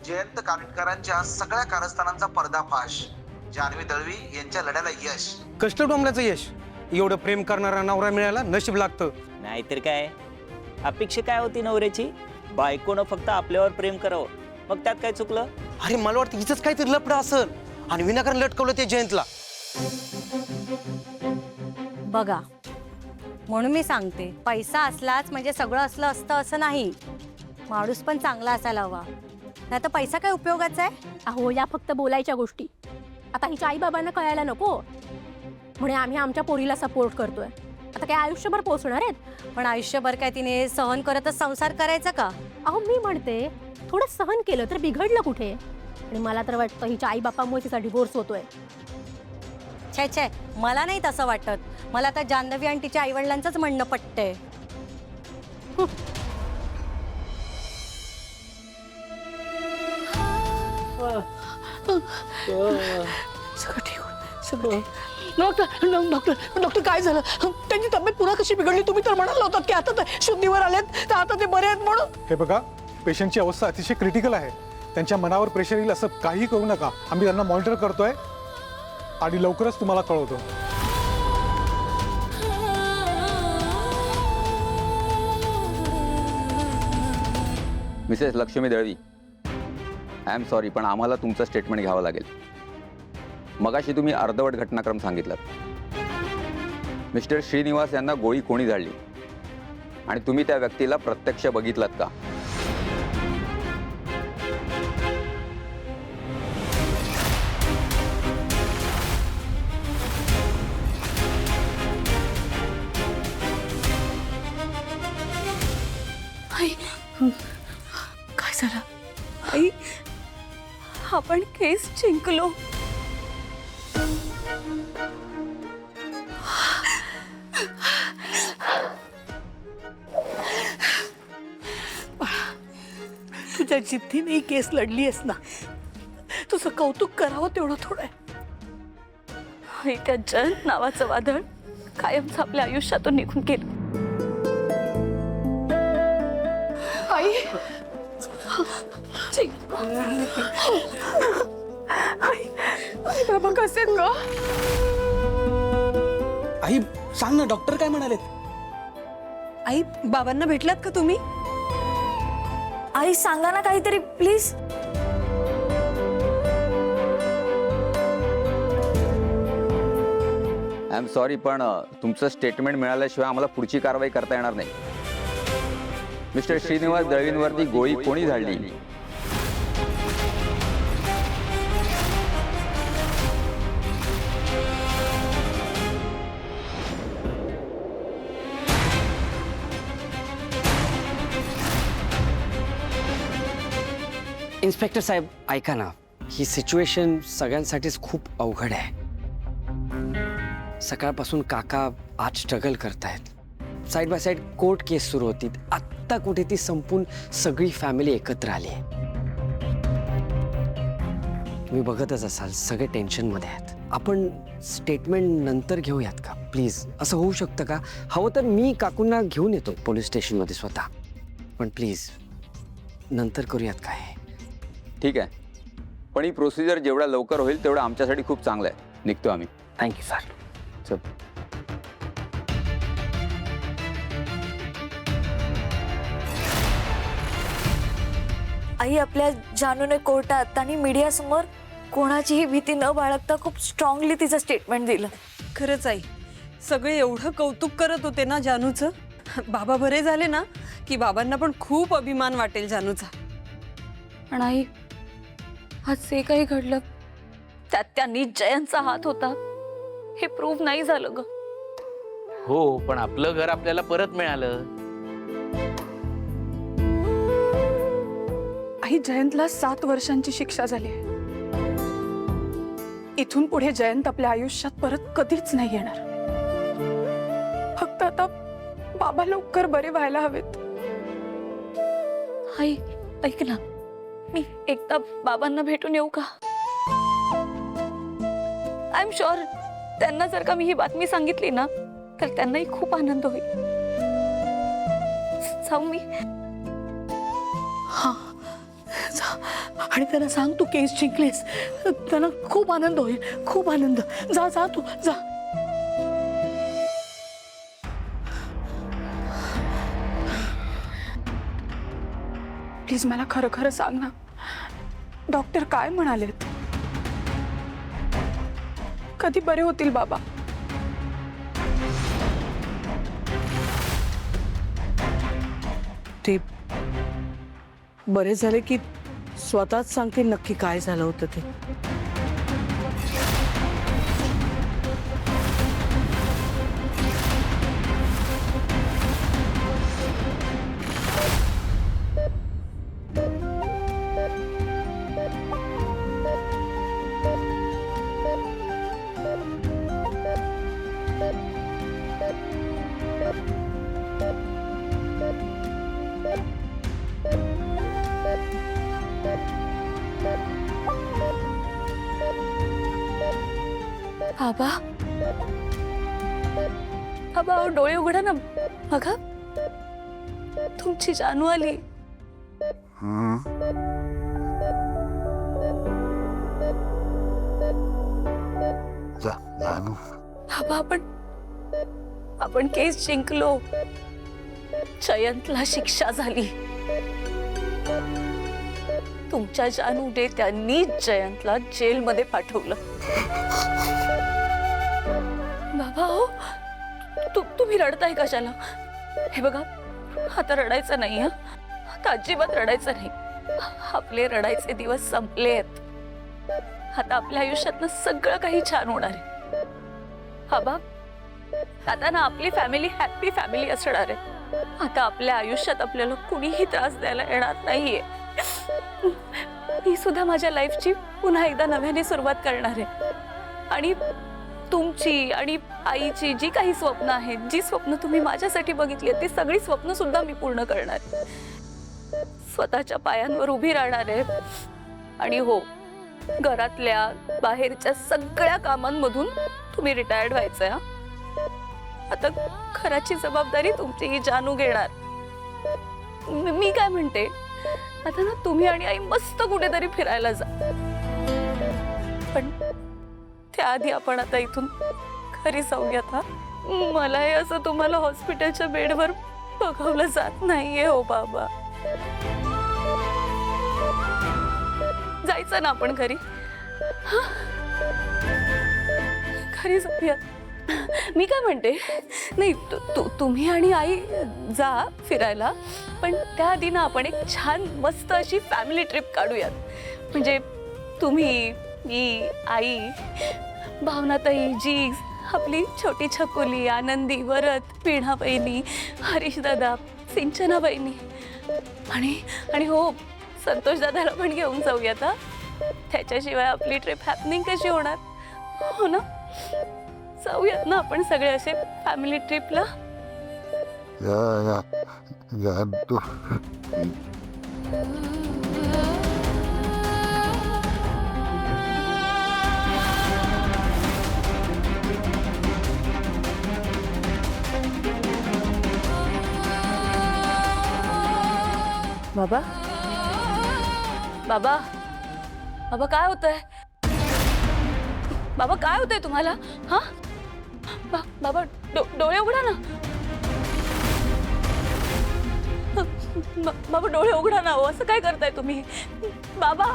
जयंत कानेटकरांच्या सगळ्या कारस्थानांचा पर्दाफाश. जान्हवी दळवी यांच्या लढ्याला यश. कष्ट डोंबल्याचं यश. एवढं प्रेम करणारा नवरा मिळायला नशीब लागतं. नाहीतर काय, अपेक्षा काय होती नवऱ्याची? बायकोनं फक्त आपल्यावर प्रेम करावं, मग त्यात काय चुकलं? अरे मला वाटतं हिचंच काहीतरी लपडं असेल आणि विनाकारण लटकवलं ते जयंतला. बघा, म्हणून मी सांगते, पैसा असलाच म्हणजे सगळं असतं असं नाही. माणूस पण चांगला असायला हवा, नाही तर पैसा काय उपयोगाचा आहे? अहो, या फक्त बोलायच्या गोष्टी. आता हिच्या आई बाबांना कळायला नको म्हणे आम्ही आमच्या पोरीला सपोर्ट करतोय. आता काय आयुष्यभर पोचणार आहेत? पण आयुष्यभर काय तिने सहन करतच संसार करायचा का? अहो, मी म्हणते थोडं सहन केलं तर बिघडलं कुठे? आणि मला तर वाटतं हिच्या आई बापामुळे तिचा डिवोर्स होतोय. छे छे, मला नाही तसं वाटत. मला आता जान्हवी आणि तिच्या आईवडिलांचंच म्हणणं पटतंय. सगळं ठीक होईल, सगळं ठीक. डॉक्टर काय झालं? त्यांची तब्येत पुन्हा कशी बिघडली? तुम्ही तर म्हणाला होतात की आता ते शुद्धीवर आलेत, तर आता ते बरे आहेत म्हणून. हे बघा, पेशंटची अवस्था अतिशय क्रिटिकल आहे. त्यांच्या मनावर प्रेशर येईल असं काही करू नका. आम्ही त्यांना मॉनिटर करतोय आणि लवकरच तुम्हाला कळवतो. Mrs Lakshmi Dalvi, I am sorry, पण आम्हाला तुमचं स्टेटमेंट घ्यावं लागेल. मगाशी तुम्ही अर्धवट घटनाक्रम सांगितलात. मिस्टर श्रीनिवास यांना गोळी कोणी झाडली आणि तुम्ही त्या व्यक्तीला प्रत्यक्ष बघितलात का? आई, काय झालं? आई, आपण केस जिंकलो. तुझ्या जिद्दीने ही केस लढली आहेस ना, तुझं कौतुक करावं तेवढं थोडं आहे. आई, त्या जयंत नावाचं वादळ कायमच आपल्या आयुष्यातून निघून गेलं. आई, आई बाबा कसे ग? आई सांग ना, डॉक्टर काय म्हणालेत? आई, बाबांना भेटलात का तुम्ही? आई, सांगा ना काहीतरी प्लीज. आय एम सॉरी, पण तुमचं स्टेटमेंट मिळाल्याशिवाय आम्हाला पुढची कारवाई करता येणार नाही. मिस्टर श्रीनिवास दळवींवरती गोळी कोणी झाडली? इन्स्पेक्टर साहेब, ऐका ना, ही सिच्युएशन सगळ्यांसाठीच खूप अवघड आहे. सकाळपासून काका आज स्ट्रगल करतायत. साईड बाय साईड कोर्ट केस सुरू होती. आत्ता कुठे ती संपून सगळी फॅमिली एकत्र आली आहे. तुम्ही बघतच असाल, सगळे टेन्शनमध्ये आहेत. आपण स्टेटमेंट नंतर घेऊयात का प्लीज? असं होऊ शकतं का? हवं तर मी काकूंना घेऊन येतो पोलीस स्टेशनमध्ये स्वतः, पण प्लीज नंतर करूयात काय? ठीक आहे, पण ही प्रोसिजर जेवढा लवकर होईल तेवढं आमच्यासाठी खूप चांगलं आहे. निघतो आम्ही. Thank you sir. चल. आई, आपल्या जानूने कोर्टात आणि मीडिया समोर कोणाचीही भीती न बाळगता खूप स्ट्रॉंगली तिचं स्टेटमेंट दिलं. खरंच आई, सगळे एवढं कौतुक करत होते ना जानूचं. बाबा बरे झाले ना की बाबांना पण खूप अभिमान वाटेल जानूचा. पण आई, आज जे काही घडलं त्यात त्यांनी जयंतचा हात होता हे प्रूव्ह नाही झालं ग. हो, पण आपलं घर आपल्याला परत मिळालं. आई, जयंतला 7 वर्षांची शिक्षा झाली. इथून पुढे जयंत आपल्या आयुष्यात परत कधीच नाही येणार. फक्त आता बाबा लवकर बरे व्हायला हवेत. आई, ऐक ना, मी एकदा बाबांना भेटून येऊ का? आय एम शुअर त्यांना जर का मी ही बातमी सांगितली ना तर त्यांनाही खूप आनंद होईल. जाऊ मी? हा, जा आणि त्यांना सांग तू केस जिंकलीस. त्यांना खूप आनंद होईल, खूप आनंद. जा जा तू जा. प्लीज मला खरं खरं सांग ना, डॉक्टर काय म्हणालेत? कधी बरे होतील बाबा? ते बरे झाले की स्वतःच सांगतील नक्की काय झालं होतं ते. बाबा, बाबा अहो, डोळे उघडा ना. बघा, तुमची जानू आली. जानू, बाबा आपण केस जिंकलो. जयंतला शिक्षा झाली. तुमच्या जानूने त्यांनी जयंतला जेलमध्ये पाठवलं. बाबा हो, तुम्ही रडताय कशाला? हे बघा, आता रडायचं नाही. आता अजिबात रडायचं नाही. आपले रडायचे दिवस संपलेत. आता आपल्या आयुष्यातनं सगळं काही छान होणार आहे. बाबा, आता ना आपली फॅमिली हॅपी फॅमिली असणार आहे. आता आपल्या आयुष्यात आपल्याला कुणीही त्रास द्यायला येणार नाहीये. मी सुद्धा माझ्या लाईफची पुन्हा एकदा नव्याने सुरुवात करणार आहे. आणि तुमची आणि आईची जी काही स्वप्न आहेत, जी स्वप्न तुम्ही माझ्यासाठी बघितली ती सगळी स्वप्न सुद्धा मी पूर्ण करणार आहे. स्वतःच्या पायांवर उभी राहणार आहे. आणि हो, घरातल्या बाहेरच्या सगळ्या कामांमधून तुम्ही रिटायर्ड व्हायचंय. आता घराची जबाबदारी तुमची ही जानू घेणार. मी काय म्हणते, आता ना तुम्ही आणि आई मस्त कुठेतरी फिरायला जा. पण त्याआधी आपण आता इथून घरी जाऊयात. मला हे असं तुम्हाला हॉस्पिटलच्या बेडवर बघवलं जात नाहीये हो बाबा. जायचं ना आपण घरी. घरी जाऊयात. मी काय म्हणते, नाही तुम्ही आणि आई जा फिरायला, पण त्याआधी ना आपण एक छान मस्त अशी फॅमिली ट्रिप काढूयात. म्हणजे तुम्ही, मी, आई, भावनाताई, जी, आपली छोटी छकुली, आनंदी, वरद, वीणा बहिणी, हरीश दादा, सिंचना बहिणी आणि हो, संतोष दादाला पण घेऊन जाऊयात. त्याच्याशिवाय आपली ट्रिप हॅपनिंग कशी होणार? हो ना, जाऊयात ना आपण सगळे असे फॅमिली ट्रिपला. तू बाबा, बाबा, बाबा काय होतंय? बाबा काय होतंय तुम्हाला? हा बाबा, डोळे उघडा ना. बाबा डोळे उघडा ना. असं काय करताय तुम्ही? बाबा